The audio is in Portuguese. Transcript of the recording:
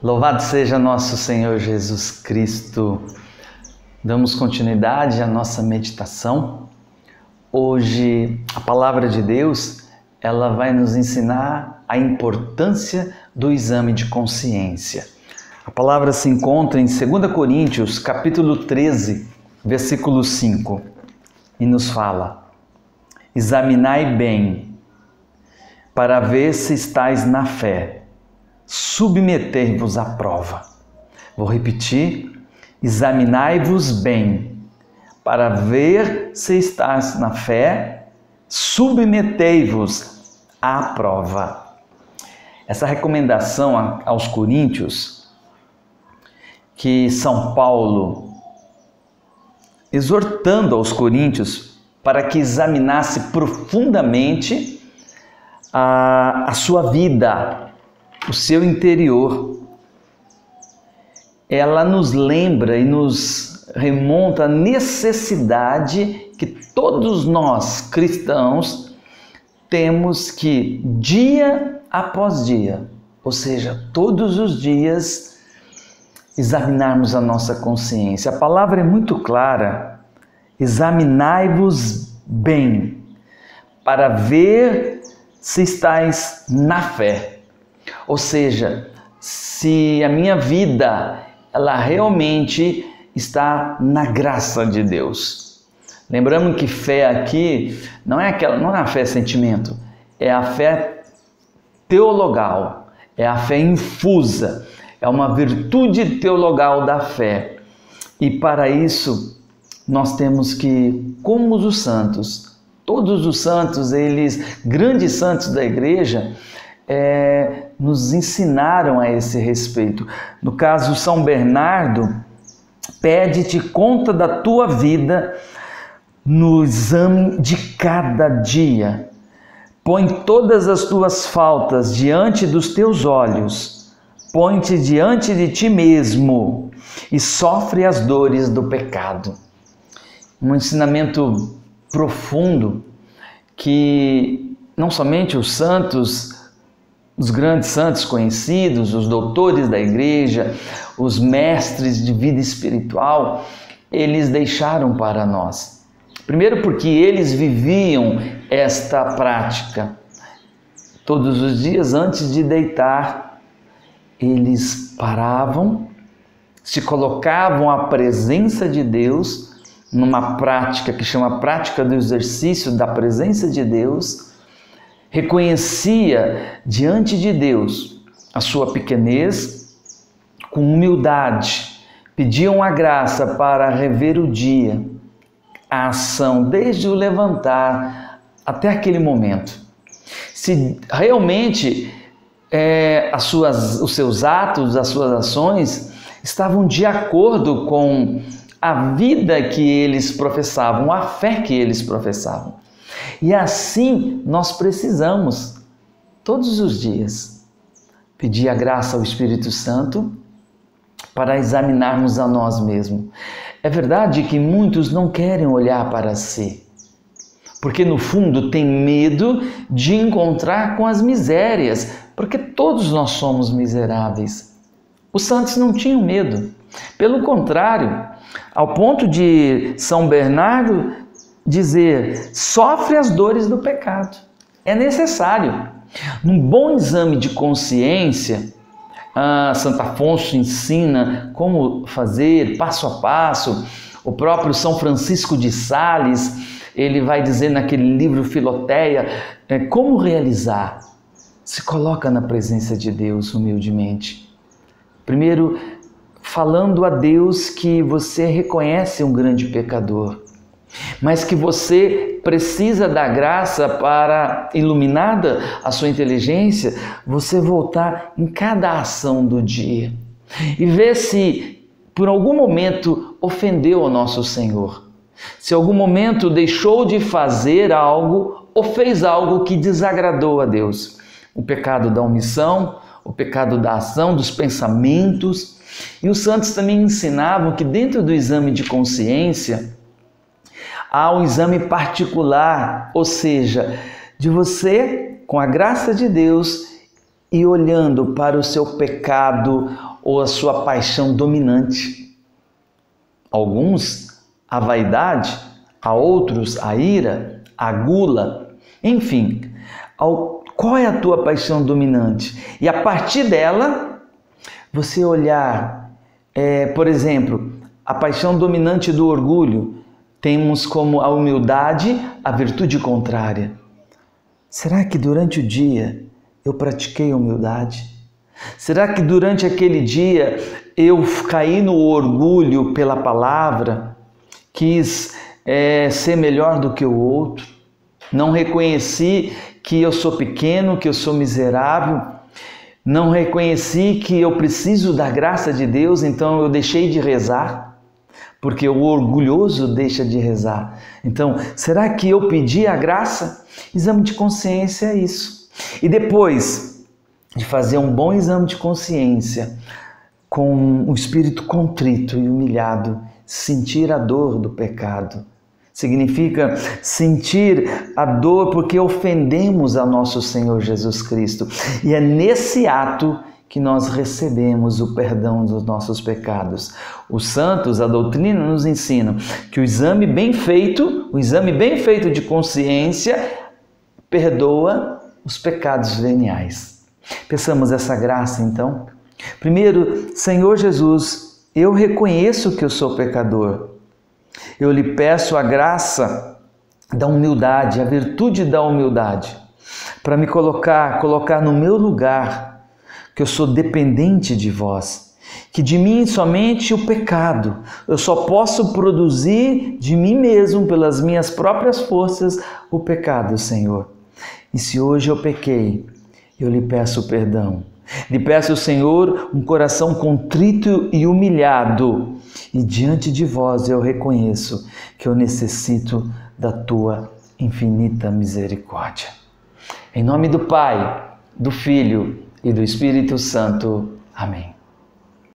Louvado seja nosso Senhor Jesus Cristo. Damos continuidade à nossa meditação. Hoje, a palavra de Deus, ela vai nos ensinar a importância do exame de consciência. A palavra se encontra em 2 Coríntios, capítulo 13, versículo 5, e nos fala: examinai bem, para ver se estáis na fé. Submetei-vos à prova. Vou repetir: examinai-vos bem, para ver se estáis na fé, submetei-vos à prova. Essa recomendação aos coríntios, que São Paulo, exortando aos coríntios para que examinasse profundamente a sua vida, o seu interior, ela nos lembra e nos remonta a necessidade que todos nós cristãos temos que, dia após dia, ou seja, todos os dias, examinarmos a nossa consciência. A palavra é muito clara: examinai-vos bem, para ver se estáis na fé. Ou seja, se a minha vida, ela realmente está na graça de Deus. Lembrando que fé aqui não é a fé sentimento, é a fé teologal, é a fé infusa, é uma virtude teologal da fé. E para isso nós temos que, como os santos, todos os santos, eles, grandes santos da igreja, nos ensinaram a esse respeito. No caso, São Bernardo pede-te conta da tua vida no exame de cada dia. Põe todas as tuas faltas diante dos teus olhos, põe-te diante de ti mesmo e sofre as dores do pecado. Um ensinamento profundo que não somente os santos, os grandes santos conhecidos, os doutores da igreja, os mestres de vida espiritual, eles deixaram para nós. Primeiro porque eles viviam esta prática. Todos os dias antes de deitar, eles paravam, se colocavam à presença de Deus, numa prática que chama prática do exercício da presença de Deus, reconhecia diante de Deus a sua pequenez, com humildade, pediam a graça para rever o dia, a ação desde o levantar até aquele momento. Se realmente os seus atos, as suas ações estavam de acordo com a vida que eles professavam, a fé que eles professavam. E assim nós precisamos, todos os dias, pedir a graça ao Espírito Santo para examinarmos a nós mesmos. É verdade que muitos não querem olhar para si, porque no fundo tem medo de encontrar com as misérias, porque todos nós somos miseráveis. Os santos não tinham medo, pelo contrário, ao ponto de São Bernardo dizer: sofre as dores do pecado. É necessário. Num bom exame de consciência, Santo Afonso ensina como fazer passo a passo. O próprio São Francisco de Sales, ele vai dizer naquele livro Filoteia, como realizar. Se coloca na presença de Deus humildemente. Primeiro, falando a Deus que você reconhece um grande pecador, mas que você precisa da graça para, iluminada a sua inteligência, você voltar em cada ação do dia e ver se por algum momento ofendeu ao nosso Senhor, se algum momento deixou de fazer algo ou fez algo que desagradou a Deus. O pecado da omissão, o pecado da ação, dos pensamentos. E os santos também ensinavam que dentro do exame de consciência há um exame particular, ou seja, de você, com a graça de Deus, e olhando para o seu pecado, ou a sua paixão dominante. Alguns, a vaidade, a outros, a ira, a gula, enfim, qual é a tua paixão dominante? E a partir dela, você olhar, por exemplo, a paixão dominante do orgulho, temos como a humildade a virtude contrária. Será que durante o dia eu pratiquei humildade? Será que durante aquele dia eu caí no orgulho pela palavra, quis ser melhor do que o outro, não reconheci que eu sou pequeno, que eu sou miserável, não reconheci que eu preciso da graça de Deus, então eu deixei de rezar, porque o orgulhoso deixa de rezar. Então, será que eu pedi a graça? Exame de consciência é isso. E depois de fazer um bom exame de consciência, com o espírito contrito e humilhado, sentir a dor do pecado. Significa sentir a dor porque ofendemos a nosso Senhor Jesus Cristo. E é nesse ato que nós recebemos o perdão dos nossos pecados. Os santos, a doutrina nos ensina que o exame bem feito de consciência perdoa os pecados veniais. Peçamos essa graça então. Primeiro, Senhor Jesus, eu reconheço que eu sou pecador. Eu lhe peço a graça da humildade, a virtude da humildade, para me colocar no meu lugar, que eu sou dependente de vós, que de mim somente o pecado, eu só posso produzir de mim mesmo, pelas minhas próprias forças, o pecado, Senhor. E se hoje eu pequei, eu lhe peço perdão. Lhe peço, Senhor, um coração contrito e humilhado. E diante de vós eu reconheço que eu necessito da tua infinita misericórdia. Em nome do Pai, do Filho e do Espírito Santo. Amém.